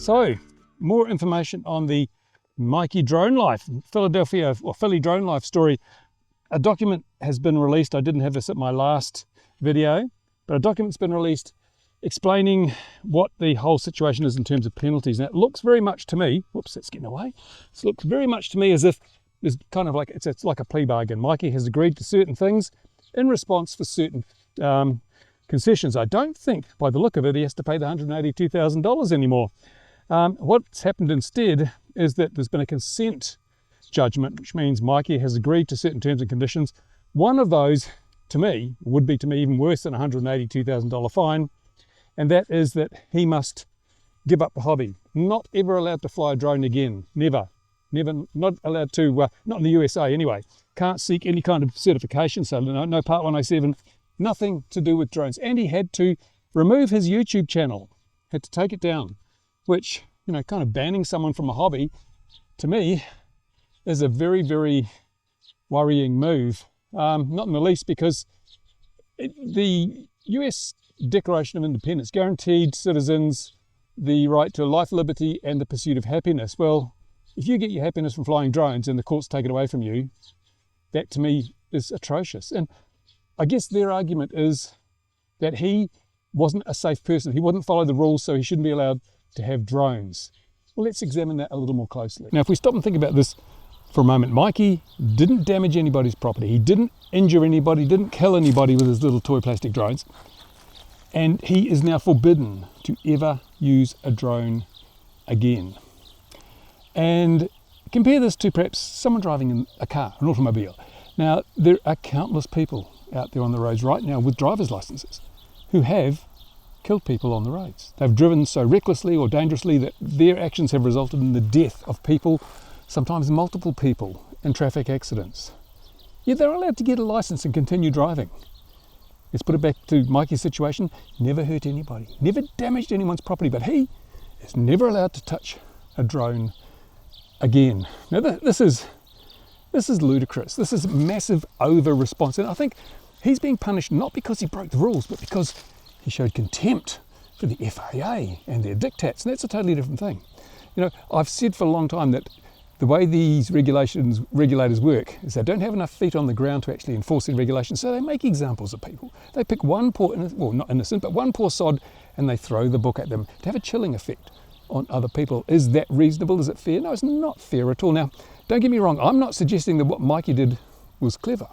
So, more information on the Mikey drone life, Philly drone life story. A document has been released. I didn't have this at my last video, but a document's been released explaining what the whole situation is in terms of penalties. Now, it looks very much to me, whoops, that's getting away. It looks very much to me as if there's kind of like, it's like a plea bargain. Mikey has agreed to certain things in response for certain concessions. I don't think, by the look of it, he has to pay the $182,000 anymore. What's happened instead is that there's been a consent judgment, which means Mikey has agreed to certain terms and conditions. One of those, to me, would be to me even worse than a $182,000 fine, and that is that he must give up the hobby. Not ever allowed to fly a drone again. Never, not allowed to, not in the USA anyway. Can't seek any kind of certification, so no Part 107, nothing to do with drones. And he had to remove his YouTube channel, had to take it down, which, you know, kind of banning someone from a hobby, to me, is a very, very worrying move. Not in the least because the US Declaration of Independence guaranteed citizens the right to life, liberty, and the pursuit of happiness. Well, if you get your happiness from flying drones and the courts take it away from you, that to me is atrocious. And I guess their argument is that he wasn't a safe person. He wouldn't follow the rules, so he shouldn't be allowed to have drones. Well, let's examine that a little more closely. Now, if we stop and think about this for a moment, Mikey didn't damage anybody's property. He didn't injure anybody, didn't kill anybody with his little toy plastic drones. And he is now forbidden to ever use a drone again. And compare this to perhaps someone driving in a car, an automobile. Now, there are countless people out there on the roads right now with driver's licenses who have killed people on the roads. They've driven so recklessly or dangerously that their actions have resulted in the death of people, sometimes multiple people, in traffic accidents. Yet they're allowed to get a license and continue driving. Let's put it back to Mikey's situation. Never hurt anybody, never damaged anyone's property, but he is never allowed to touch a drone again. Now this is ludicrous. This is massive over-response. And I think he's being punished not because he broke the rules, but because he showed contempt for the FAA and their diktats. And that's a totally different thing. You know, I've said for a long time that the way these regulators work is they don't have enough feet on the ground to actually enforce their regulations, so they make examples of people. They pick one poor, well, not innocent, but one poor sod, and they throw the book at them to have a chilling effect on other people. Is that reasonable? Is it fair? No, it's not fair at all. Now, don't get me wrong, I'm not suggesting that what Mikey did was clever.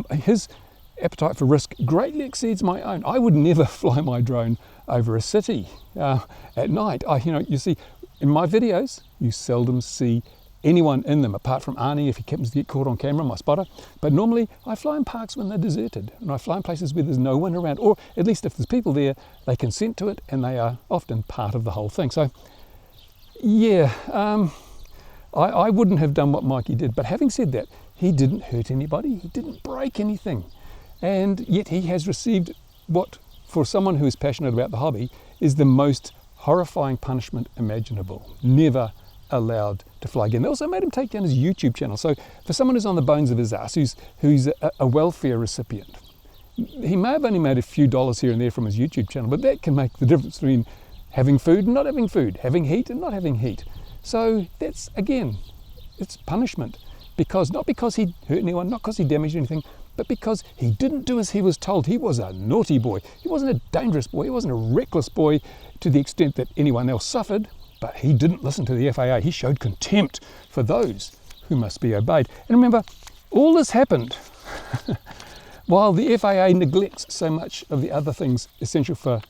His appetite for risk greatly exceeds my own. I would never fly my drone over a city at night. You see, in my videos, you seldom see anyone in them, apart from Arnie if he happens to get caught on camera, my spotter. But normally I fly in parks when they're deserted, and I fly in places where there's no one around, or at least if there's people there, they consent to it, and they are often part of the whole thing. So yeah, I wouldn't have done what Mikey did. But having said that, he didn't hurt anybody, he didn't break anything, and yet he has received what, for someone who is passionate about the hobby, is the most horrifying punishment imaginable. Never allowed to fly again. They also made him take down his YouTube channel. So for someone who's on the bones of his ass, who's a welfare recipient, he may have only made a few dollars here and there from his YouTube channel, but that can make the difference between having food and not having food, having heat and not having heat. So that's, again, it's punishment. Not because he hurt anyone, not because he damaged anything, but because he didn't do as he was told. He was a naughty boy. He wasn't a dangerous boy. He wasn't a reckless boy to the extent that anyone else suffered, but he didn't listen to the FAA. He showed contempt for those who must be obeyed. And remember, all this happened while the FAA neglects so much of the other things essential for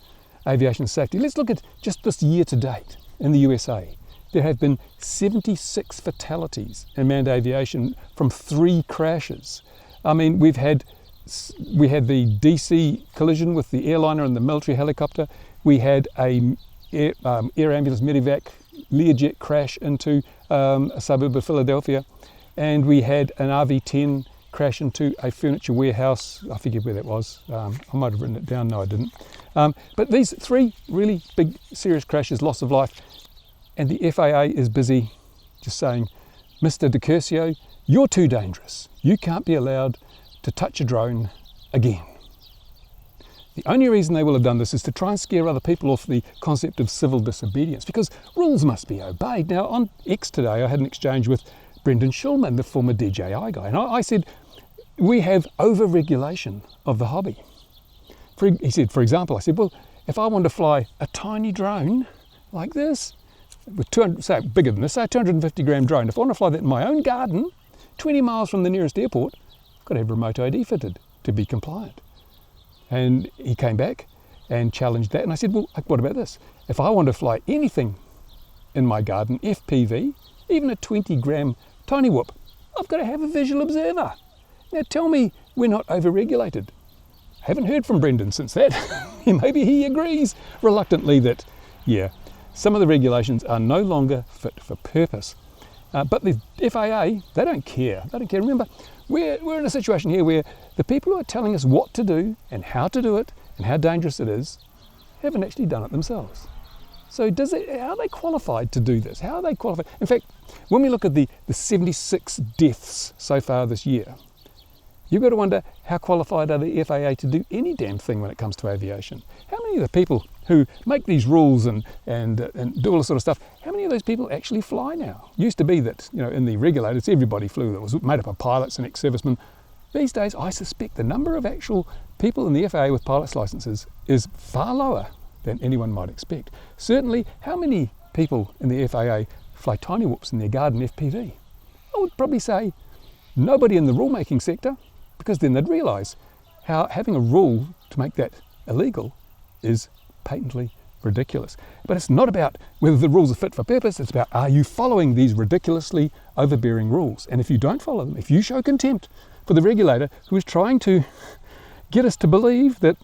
aviation safety. Let's look at just this year to date in the USA. There have been 76 fatalities in manned aviation from 3 crashes. I mean, we had the DC collision with the airliner and the military helicopter. We had a air ambulance medevac Learjet crash into a suburb of Philadelphia, and we had an RV-10 crash into a furniture warehouse. I forget where that was. I might have written it down. No, I didn't. But these 3 really big, serious crashes, loss of life, and the FAA is busy just saying, Mr. DiCursio, you're too dangerous. You can't be allowed to touch a drone again. The only reason they will have done this is to try and scare other people off the concept of civil disobedience, because rules must be obeyed. Now, on X today, I had an exchange with Brendan Schulman, the former DJI guy, and I said, we have over-regulation of the hobby. He said, for example, I said, well, if I want to fly a tiny drone like this, with 200, say bigger than this, say a 250 gram drone, if I want to fly that in my own garden, 20 miles from the nearest airport, I've got to have remote ID fitted to be compliant. And he came back and challenged that. And I said, well, what about this? If I want to fly anything in my garden, FPV, even a 20 gram tiny whoop, I've got to have a visual observer. Now tell me we're not over-regulated. I haven't heard from Brendan since that. Maybe he agrees reluctantly that, yeah, some of the regulations are no longer fit for purpose. But the FAA, they don't care. They don't care. Remember, we're in a situation here where the people who are telling us what to do and how to do it and how dangerous it is haven't actually done it themselves. So how are they qualified to do this? How are they qualified? In fact, when we look at the 76 deaths so far this year, you've got to wonder, how qualified are the FAA to do any damn thing when it comes to aviation? How many of the people who make these rules and do all this sort of stuff, how many of those people actually fly now? Used to be that, in the regulators, everybody flew that was made up of pilots and ex-servicemen. These days, I suspect the number of actual people in the FAA with pilot's licenses is far lower than anyone might expect. Certainly, how many people in the FAA fly tiny whoops in their garden FPV? I would probably say nobody in the rule-making sector, because then they'd realise how having a rule to make that illegal is patently ridiculous. But it's not about whether the rules are fit for purpose, it's about, are you following these ridiculously overbearing rules? And if you don't follow them, if you show contempt for the regulator who is trying to get us to believe that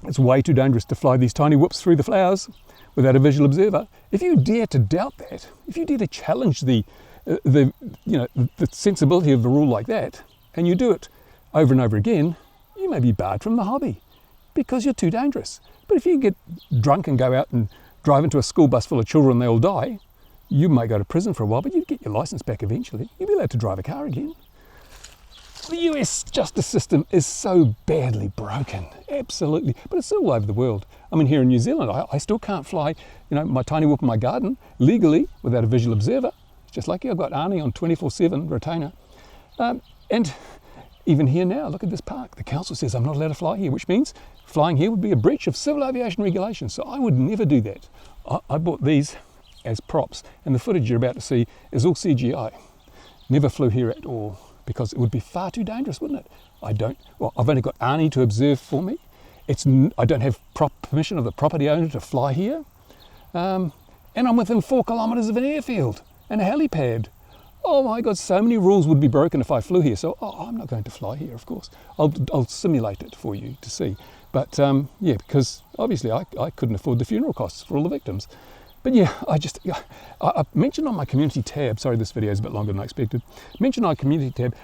it's way too dangerous to fly these tiny whoops through the flowers without a visual observer, if you dare to doubt that, if you dare to challenge the sensibility of the rule like that, and you do it over and over again, you may be barred from the hobby because you're too dangerous. But if you get drunk and go out and drive into a school bus full of children and they all die, you may go to prison for a while, but you get your license back eventually. You'll be allowed to drive a car again. The US justice system is so badly broken, absolutely, but it's all over the world. I mean, here in New Zealand, I still can't fly, my tiny whoop in my garden legally without a visual observer. It's just like I've got Arnie on 24/7 retainer. And even here now, look at this park. The council says I'm not allowed to fly here, which means flying here would be a breach of civil aviation regulations. So I would never do that. I bought these as props, and the footage you're about to see is all CGI. Never flew here at all, because it would be far too dangerous, wouldn't it? I've only got Arnie to observe for me. I don't have permission of the property owner to fly here. And I'm within 4 kilometres of an airfield and a helipad. Oh my God, so many rules would be broken if I flew here. So I'm not going to fly here, of course. I'll simulate it for you to see. But yeah, because obviously I couldn't afford the funeral costs for all the victims. But yeah, I mentioned on my community tab, sorry this video is a bit longer than I expected, mentioned on my community tab,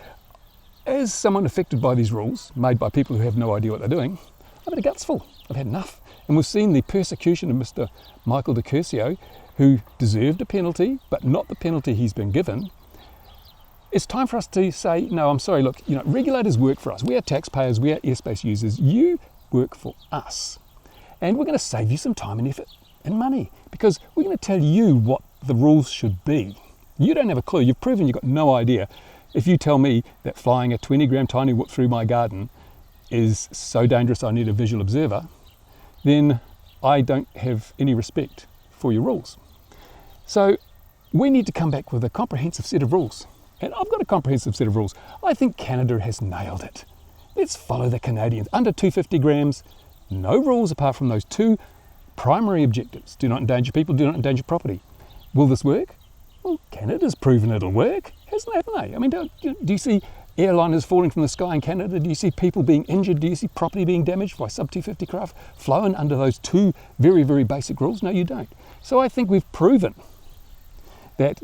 as someone affected by these rules, made by people who have no idea what they're doing, I've had a guts full. I've had enough. And we've seen the persecution of Mr. Michael DiCursio, who deserved a penalty, but not the penalty he's been given. It's time for us to say, no, I'm sorry, look, regulators work for us. We are taxpayers, we are airspace users. You work for us. And we're going to save you some time and effort and money, because we're going to tell you what the rules should be. You don't have a clue. You've proven you've got no idea. If you tell me that flying a 20 gram tiny whoop through my garden is so dangerous I need a visual observer, then I don't have any respect for your rules. So we need to come back with a comprehensive set of rules. And I've got a comprehensive set of rules. I think Canada has nailed it. Let's follow the Canadians. Under 250 grams, no rules apart from those 2 primary objectives. Do not endanger people, do not endanger property. Will this work? Well, Canada's proven it'll work, haven't they? I mean, do you see airliners falling from the sky in Canada? Do you see people being injured? Do you see property being damaged by sub-250 craft flown under those 2 very, very basic rules? No, you don't. So I think we've proven that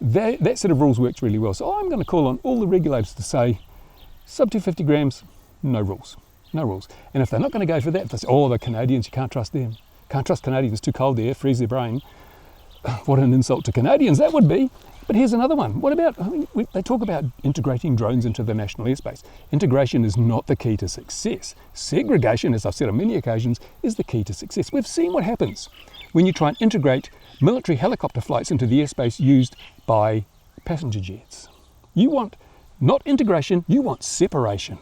set of rules works really well. So I'm going to call on all the regulators to say, sub-250 grams, no rules. No rules. And if they're not going to go for that, if they say, the Canadians, you can't trust them. Can't trust Canadians, too cold there, freeze their brain. what an insult to Canadians that would be. But here's another one. What about, they talk about integrating drones into the national airspace. Integration is not the key to success. Segregation, as I've said on many occasions, is the key to success. We've seen what happens when you try and integrate military helicopter flights into the airspace used by passenger jets. You want not integration, you want separation.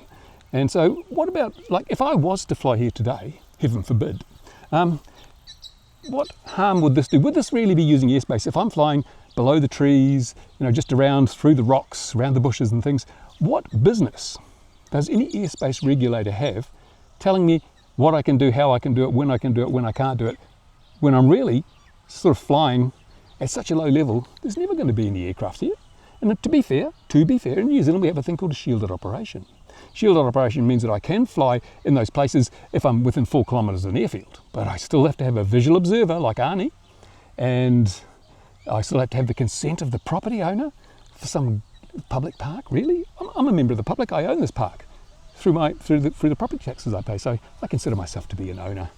And so what about, like, if I was to fly here today, heaven forbid, what harm would this do? Would this really be using airspace if I'm flying below the trees, just around through the rocks, around the bushes and things? What business does any airspace regulator have telling me what I can do, how I can do it, when I can do it, when I can't do it, when I'm really sort of flying at such a low level? There's never going to be any aircraft here. And to be fair, in New Zealand we have a thing called a shielded operation. Shielded operation means that I can fly in those places if I'm within 4 kilometres of an airfield, but I still have to have a visual observer like Arnie, and I still have to have the consent of the property owner for some public park. Really? I'm a member of the public. I own this park through the property taxes I pay, so I consider myself to be an owner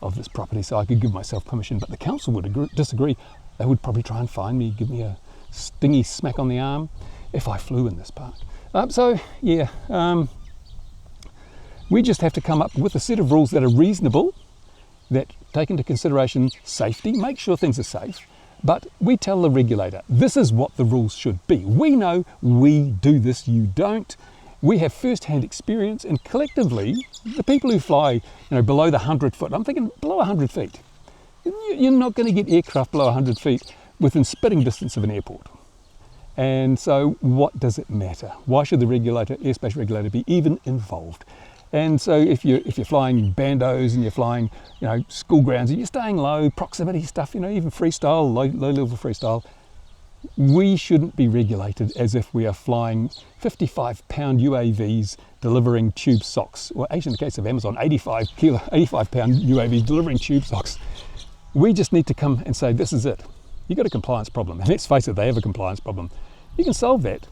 of this property, so I could give myself permission, but the council would disagree. They would probably try and fine me, give me a stingy smack on the arm if I flew in this park. We just have to come up with a set of rules that are reasonable, that take into consideration safety, make sure things are safe, but we tell the regulator, this is what the rules should be. We know, we do this, you don't. We have first-hand experience, and collectively, the people who fly below the 100 foot, I'm thinking below 100 feet, you're not going to get aircraft below 100 feet within spitting distance of an airport. And so what does it matter? Why should the airspace regulator be even involved? And so if you're flying bandos and you're flying, school grounds and you're staying low, proximity stuff, even freestyle, low level freestyle, we shouldn't be regulated as if we are flying 55-pound UAVs delivering tube socks, or in the case of Amazon, 85-pound UAVs delivering tube socks. We just need to come and say, this is it. You've got a compliance problem, and let's face it, they have a compliance problem. You can solve that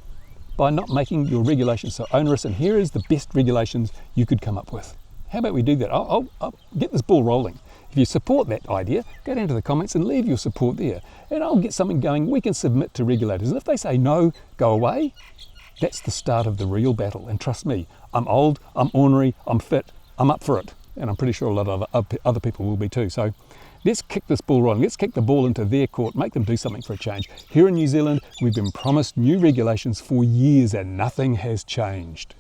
by not making your regulations so onerous, and here is the best regulations you could come up with. How about we do that? I'll get this ball rolling. If you support that idea, go down to the comments and leave your support there, and I'll get something going we can submit to regulators. And if they say no, go away, that's the start of the real battle. And trust me, I'm old, I'm ornery, I'm fit, I'm up for it, and I'm pretty sure a lot of other people will be too. So let's kick this ball rolling. Let's kick the ball into their court, make them do something for a change. Here in New Zealand, we've been promised new regulations for years and nothing has changed.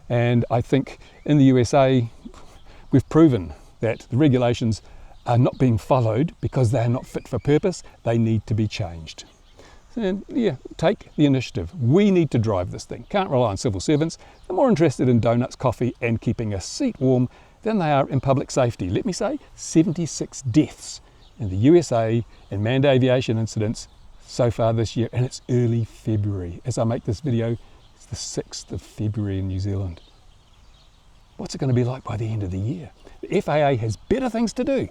And I think in the USA, we've proven that the regulations are not being followed because they are not fit for purpose. They need to be changed. And take the initiative. We need to drive this thing. Can't rely on civil servants. They're more interested in donuts, coffee, and keeping a seat warm than they are in public safety. Let me say, 76 deaths in the USA in manned aviation incidents so far this year, and it's early February. As I make this video, it's the 6th of February in New Zealand. What's it going to be like by the end of the year? The FAA has better things to do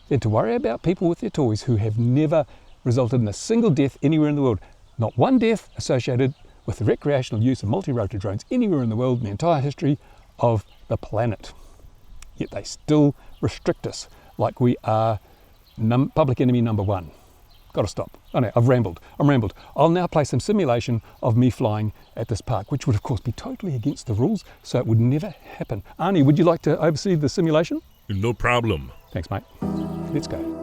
than to worry about people with their toys who have never resulted in a single death anywhere in the world. Not one death associated with the recreational use of multi-rotor drones anywhere in the world in the entire history of the planet. Yet they still restrict us like we are public enemy number one. Got to stop. Oh no, I've rambled. I'm rambled. I'll now play some simulation of me flying at this park, which would of course be totally against the rules, so it would never happen. Arnie, would you like to oversee the simulation? No problem. Thanks, mate. Let's go.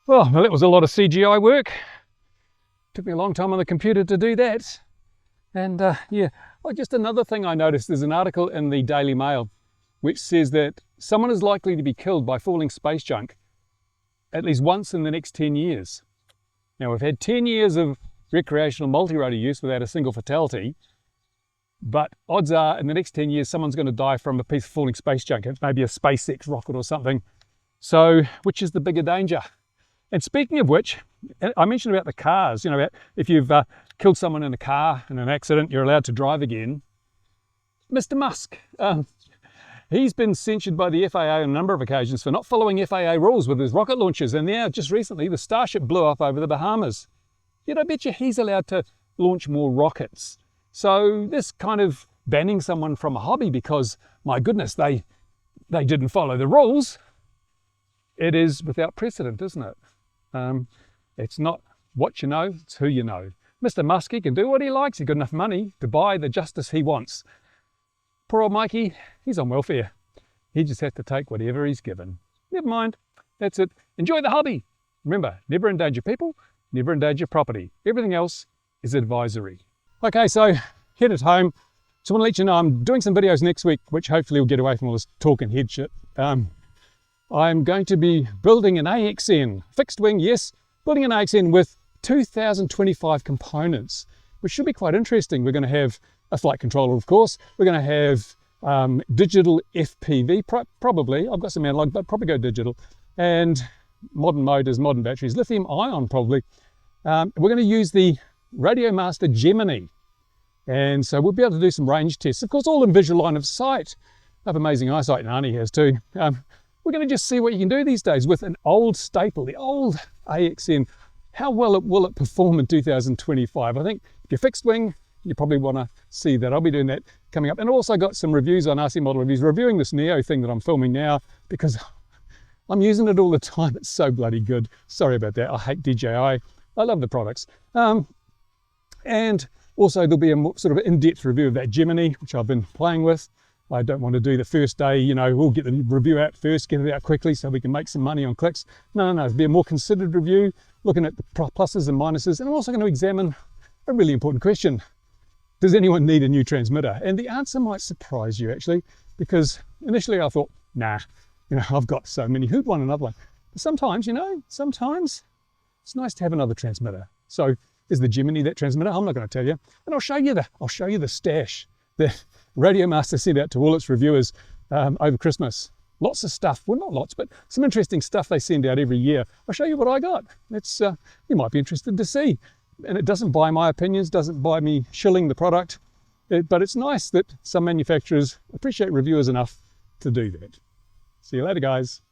Well, that was a lot of CGI work. Took me a long time on the computer to do that. And yeah, well, just another thing I noticed, there's an article in the Daily Mail which says that someone is likely to be killed by falling space junk at least once in the next 10 years. Now, we've had 10 years of recreational multi-rotor use without a single fatality, but odds are in the next 10 years someone's going to die from a piece of falling space junk. It's maybe a SpaceX rocket or something. So, which is the bigger danger? And speaking of which, I mentioned about the cars, you know, if you've killed someone in a car in an accident, you're allowed to drive again. Mr. Musk, he's been censured by the FAA on a number of occasions for not following FAA rules with his rocket launches. And now, just recently, the Starship blew up over the Bahamas. Yet I bet you he's allowed to launch more rockets. So this kind of banning someone from a hobby because, my goodness, they didn't follow the rules, it is without precedent, isn't it? It's not what you know, it's who you know. Mr. Musk, he can do what he likes. He's got enough money to buy the justice he wants. Poor old Mikey, he's on welfare. He just has to take whatever he's given. Never mind, that's it. Enjoy the hobby. Remember, never endanger people, never endanger property. Everything else is advisory. Okay, so head at home. Just want to let you know I'm doing some videos next week, which hopefully will get away from all this talk and head shit. I'm going to be building an AXN, fixed wing, yes, building an AXN with 2025 components, which should be quite interesting. We're going to have a flight controller, of course. We're going to have digital FPV, probably. I've got some analog, but probably go digital. And modern motors, modern batteries, lithium ion probably. We're going to use the Radio Master Gemini. And so we'll be able to do some range tests. Of course, all in visual line of sight. I have amazing eyesight, and Arnie has too. We're going to just see what you can do these days with an old staple, the old AXN. How well will it perform in 2025? I think if you're fixed wing, you probably want to see that. I'll be doing that coming up. And I've also got some reviews on RC Model Reviews, reviewing this Neo thing that I'm filming now because I'm using it all the time. It's so bloody good. Sorry about that. I hate DJI. I love the products. And also there'll be a more, sort of in-depth review of that Gemini, which I've been playing with. I don't want to do the first day, you know, we'll get the review out first, get it out quickly so we can make some money on clicks. No, it'll be a more considered review, looking at the pluses and minuses. And I'm also going to examine a really important question. Does anyone need a new transmitter? And the answer might surprise you actually, because initially I thought, nah, you know, I've got so many, who'd want another one? But sometimes, you know, sometimes it's nice to have another transmitter. So is the Gemini that transmitter? I'm not going to tell you. And I'll show you the stash that Radio Master sent out to all its reviewers over Christmas. Lots of stuff, well not lots, but some interesting stuff they send out every year. I'll show you what I got. It's you might be interested to see. And it doesn't buy my opinions, doesn't buy me shilling the product, but it's nice that some manufacturers appreciate reviewers enough to do that. See you later, guys.